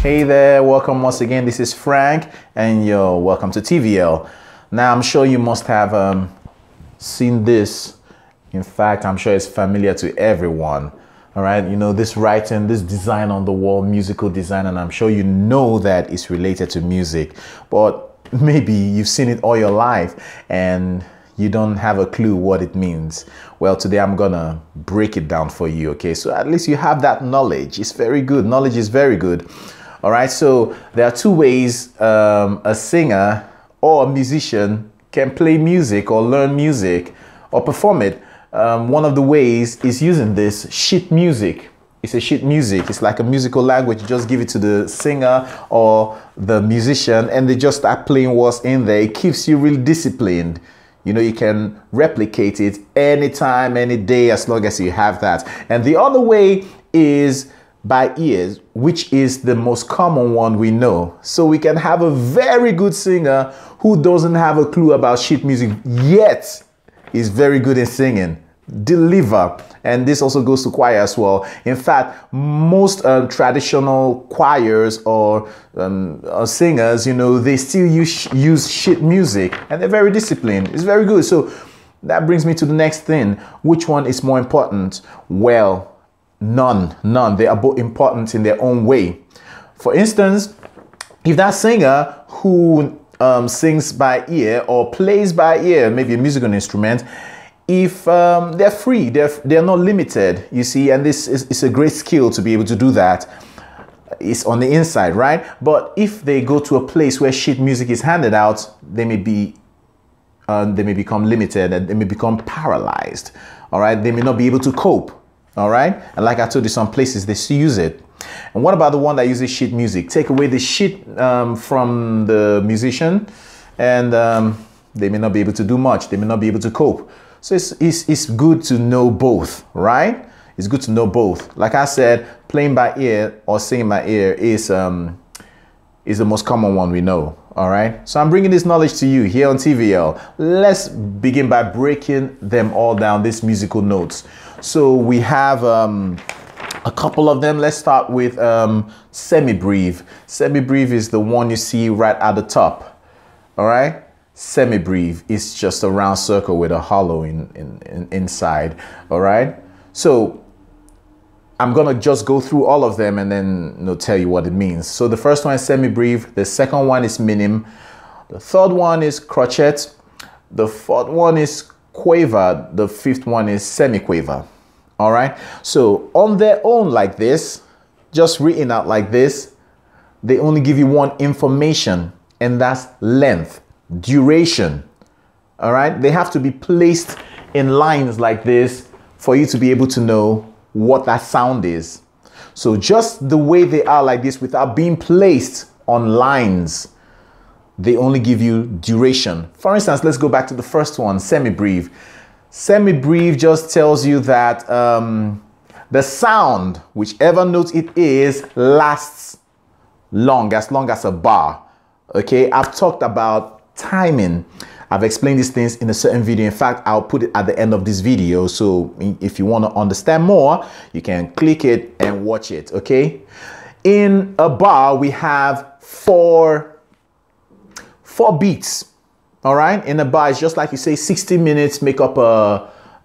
Hey there, welcome once again. This is Frank and you're welcome to TVL. Now I'm sure you must have seen this. In fact, I'm sure it's familiar to everyone. All right, you know, this writing, this design on the wall, musical design, and I'm sure you know that it's related to music, but maybe you've seen it all your life and you don't have a clue what it means. Well, today I'm gonna break it down for you, okay? So at least you have that knowledge. It's very good. Knowledge is very good. All right, so there are two ways a singer or a musician can play music or learn music or perform it. One of the ways is using this sheet music. It's a sheet music. It's like a musical language. You just give it to the singer or the musician and they just start playing what's in there. It keeps you really disciplined. You know, you can replicate it anytime, any day, as long as you have that. And the other way is by ears, which is the most common one we know. So we can have a very good singer who doesn't have a clue about sheet music, yet is very good in singing, deliver. And this also goes to choir as well. In fact, most traditional choirs or singers, you know, they still use sheet music and they're very disciplined. It's very good. So that brings me to the next thing. Which one is more important? Well, none. They are both important in their own way. For instance, if that singer who sings by ear or plays by ear, maybe a musical instrument, if they're free, they're not limited, you see, and this is a great skill to be able to do that. It's on the inside, right? But if they go to a place where sheet music is handed out, they may become limited and they may become paralyzed. All right, they may not be able to cope. All right, and like I told you, some places they still use it. And what about the one that uses sheet music? Take away the sheet from the musician and they may not be able to do much. They may not be able to cope. So it's good to know both, right? It's good to know both. Like I said, playing by ear or singing by ear is the most common one we know, all right? So I'm bringing this knowledge to you here on TVL. Let's begin by breaking them all down, these musical notes. So we have a couple of them. Let's start with semibreve. Semibreve is the one you see right at the top, all right? Semibreve is just a round circle with a hollow inside, all right? So I'm gonna just go through all of them and then tell you what it means. So the first one is semibreve, the second one is minim, the third one is crotchet, the fourth one is quaver, the fifth one is semiquaver. All right, so on their own like this, just written out like this, they only give you one information, and that's length, duration. All right, they have to be placed in lines like this for you to be able to know what that sound is. So just the way they are like this without being placed on lines, they only give you duration. For instance, let's go back to the first one, semibreve. Semibreve just tells you that the sound, whichever note it is, lasts as long as a bar. Okay, I've talked about timing. I've explained these things in a certain video. In fact, I'll put it at the end of this video. So if you want to understand more, you can click it and watch it. Okay, in a bar, we have four beats. All right, in a bar, it's just like you say 60 minutes make up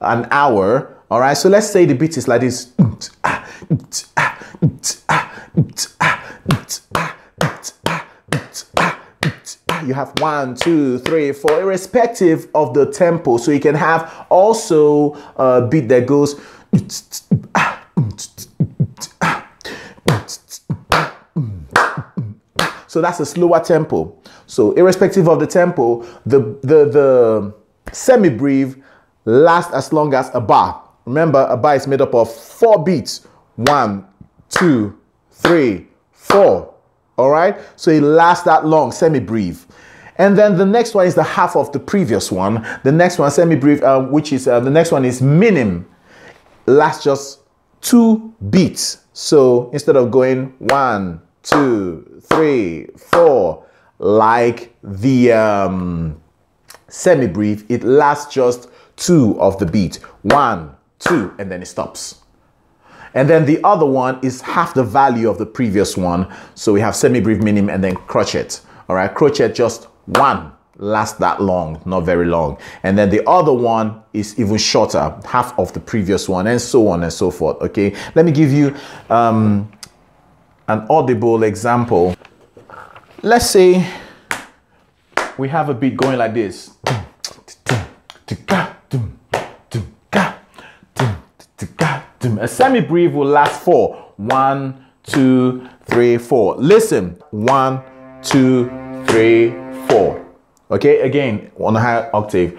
an hour. All right, so let's say the beat is like this. You have 1, 2, 3, 4, irrespective of the tempo. So you can have also a beat that goes. So that's a slower tempo. So irrespective of the tempo, the semibreve lasts as long as a bar. Remember, a bar is made up of 4 beats. 1, 2, 3, 4. All right? So it lasts that long, semibreve. And then the next one is the half of the previous one. The next one, semibreve, which is the next one is minim. Lasts just 2 beats. So instead of going 1, 2, 3, 4, like the semibreve, it lasts just 2 of the beat. 1, 2, and then it stops. And then the other one is half the value of the previous one. So we have semibreve minim and then crochet. All right, crochet just one lasts that long, not very long. And then the other one is even shorter, half of the previous one, and so on and so forth. Okay, let me give you an audible example. Let's say we have a beat going like this. A semibreve will last for 1, 2, 3, 4. Listen, 1, 2, 3, 4. Okay, again on a higher octave.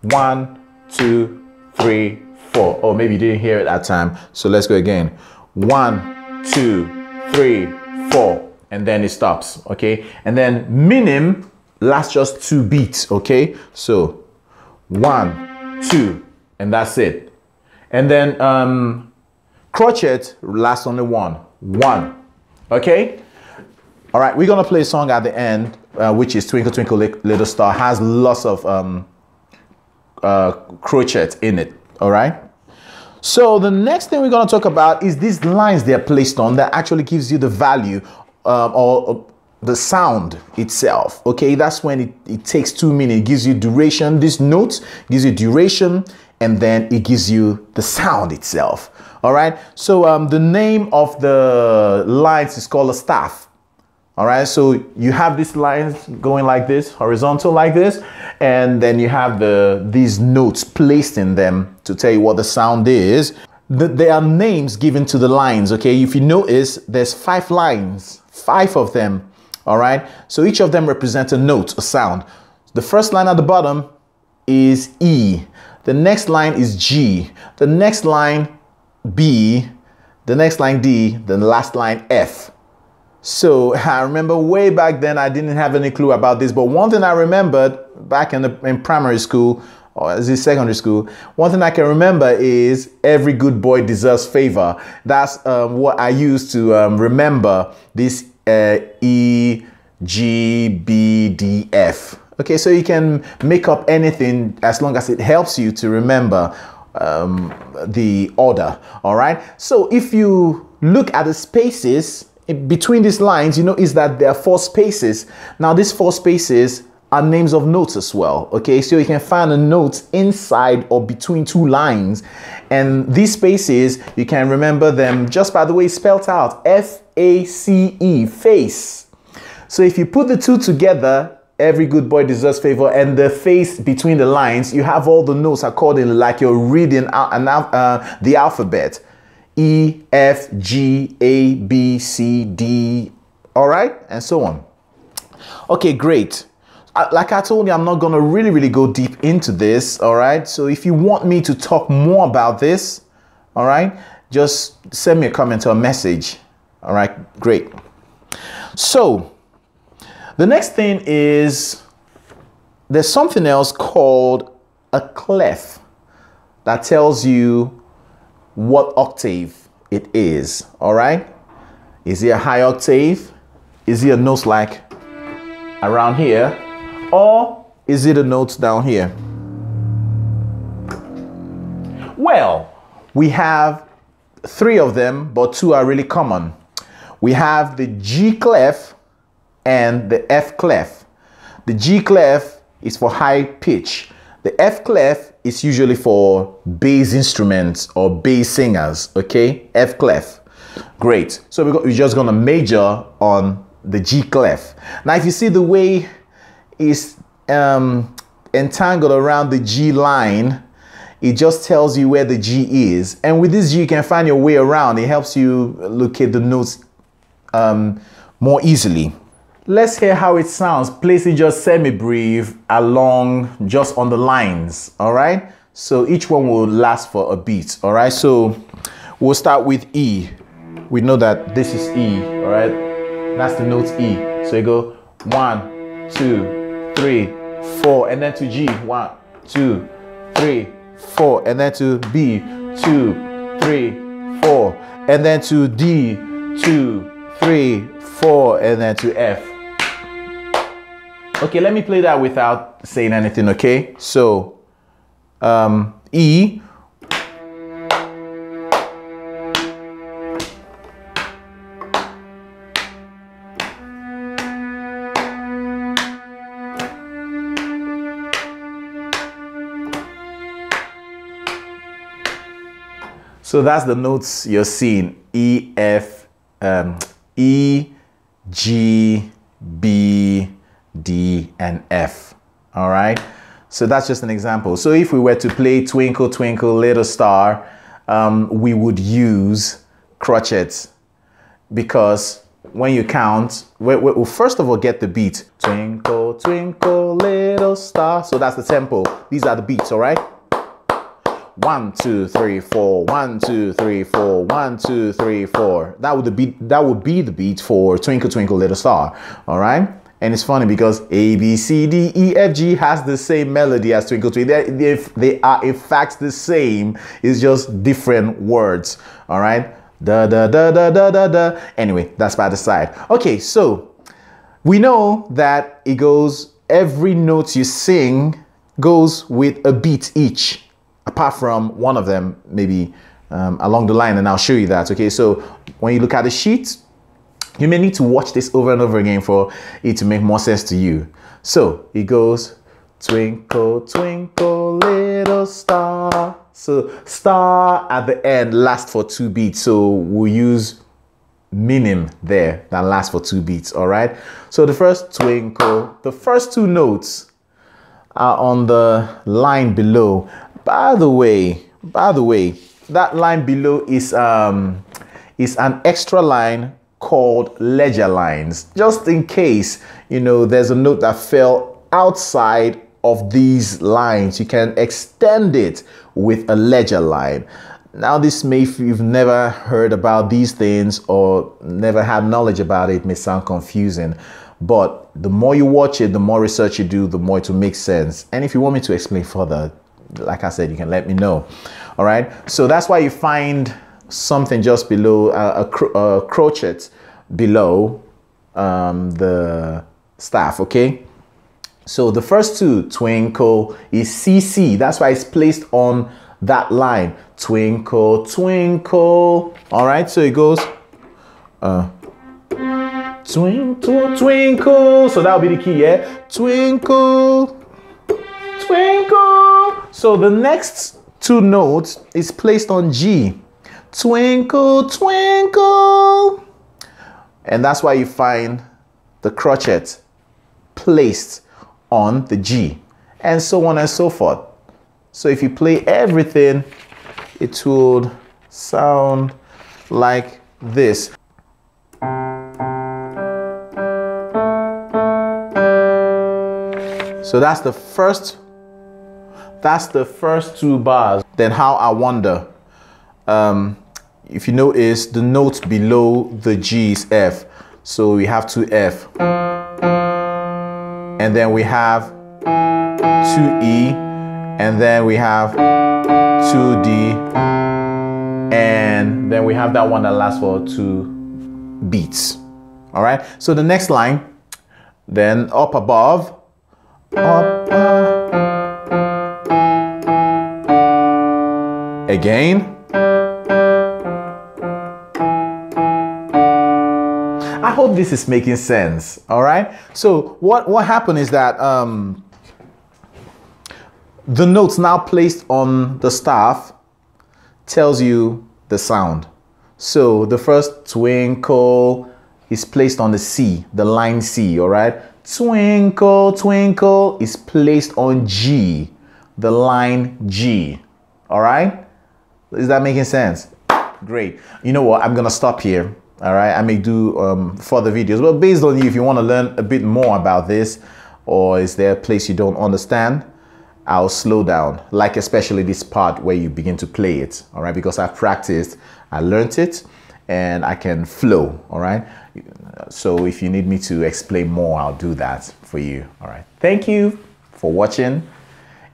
1, 2, 3, 4. Oh, maybe you didn't hear it that time. So let's go again. 1, 2, 3, 4, and then it stops. Okay, and then minim lasts just 2 beats. Okay, so 1, 2, and that's it. And then crochet lasts only 1. Okay. All right, we're gonna play a song at the end, which is Twinkle Twinkle Little Star. Has lots of crochet in it. All right. So the next thing we're gonna talk about is these lines they're placed on that actually gives you the value or the sound itself. Okay, that's when it takes 2 minutes. It gives you duration. This note gives you duration, and then it gives you the sound itself. All right, so the name of the lines is called a staff. All right, so you have these lines going like this, horizontal like this, and then you have these notes placed in them to tell you what the sound is. There are names given to the lines. Okay, if you notice, there's 5 lines, 5 of them. All right, so each of them represents a note, a sound. The first line at the bottom is E. The next line is G. The next line B. The next line D. The last line F. So I remember way back then I didn't have any clue about this, but one thing I remembered back in primary school, or is it secondary school, one thing I can remember is every good boy deserves favor. That's what I used to remember this E, G, B, D, F. Okay, so you can make up anything as long as it helps you to remember the order. All right, so if you look at the spaces between these lines, you notice that there are 4 spaces. Now these 4 spaces are names of notes as well. Okay, so you can find a note inside or between 2 lines, and these spaces you can remember them just by the way it's spelled out, F-A-C-E, face. So if you put the 2 together, every good boy deserves favor, and the face between the lines, you have all the notes accordingly, like you're reading the alphabet. E, F, G, A, B, C, D, all right, and so on. Okay, great. Like I told you, I'm not going to really go deep into this, all right? So if you want me to talk more about this, all right, just send me a comment or a message, all right? Great. So the next thing is there's something else called a clef that tells you what octave it is. All right, is it a high octave? Is it a note like around here, or is it a note down here? Well, we have 3 of them, but 2 are really common. We have the G clef and the F clef. The G clef is for high pitch. The F clef is usually for bass instruments or bass singers. Okay, F clef. Great. So we're just gonna major on the G clef. Now, if you see the way it's entangled around the G line, it just tells you where the G is. And with this G, you can find your way around. It helps you locate the notes more easily. Let's hear how it sounds placing just semibreve along just on the lines. All right, so each one will last for a beat. All right, so we'll start with E. We know that this is E. All right, that's the note E. So you go 1, 2, 3, 4, and then to G. 1, 2, 3, 4, and then to B. 2, 3, 4, and then to D. 2, 3, 4, and then to F. Okay, let me play that without saying anything, okay? So, E, So that's the notes you're seeing: E, F, E, G, B, D, and F. All right. So that's just an example. So if we were to play Twinkle, Twinkle, Little Star, we would use crotchets, because when you count, we'll first of all get the beat. Twinkle, twinkle, little star. So that's the tempo. These are the beats, all right? 1, 2, 3, 4. 1, 2, 3, 4. 1, 2, 3, 4. That would be the beat for Twinkle, Twinkle, Little Star. All right. And it's funny because A, B, C, D, E, F, G has the same melody as Twinkle, Twinkle. They are in fact the same. It's just different words. All right. Da da da da da da da. Anyway, that's by the side. Okay, so we know that it goes, every note you sing goes with a beat each, apart from one of them maybe along the line, and I'll show you that. Okay, so when you look at the sheet, you may need to watch this over and over again for it to make more sense to you. So it goes twinkle, twinkle, little star. So star at the end lasts for 2 beats. So we'll use minim there that lasts for 2 beats. All right. So the first twinkle, the first 2 notes are on the line below. By the way, that line below is an extra line called ledger lines, just in case, you know, there's a note that fell outside of these lines. You can extend it with a ledger line. Now, this may, if you've never heard about these things or never had knowledge about it, may sound confusing, but the more you watch it, the more research you do, the more it will make sense. And if you want me to explain further, like I said, you can let me know. All right, so that's why you find something just below a crochet below the staff. Okay, so the first 2, twinkle, is CC. That's why it's placed on that line. Twinkle, twinkle. All right, so it goes twinkle, twinkle. So that'll be the key, yeah? Twinkle, twinkle. So the next 2 notes is placed on G. Twinkle, twinkle. And that's why you find the crotchet placed on the G, and so on and so forth. So if you play everything, it would sound like this. So that's the first 2 bars. Then How I Wonder. If you notice, the note below the G is F. So we have 2 F. And then we have 2 E. And then we have 2 D. And then we have that one that lasts for 2 beats. All right. So the next line, then up above. Again. I hope this is making sense. All right. So what happened is that the notes now placed on the staff tells you the sound. So the first twinkle is placed on the C, the line C. All right. Twinkle, twinkle is placed on G, the line G. All right. Is that making sense? Great. You know what? I'm gonna stop here. All right, I may do further videos, but based on you, if you want to learn a bit more about this, or is there a place you don't understand, I'll slow down, like especially this part where you begin to play it. All right, because I've practiced, I learned it, and I can flow. All right, so if you need me to explain more, I'll do that for you. All right, thank you for watching,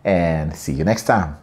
and see you next time.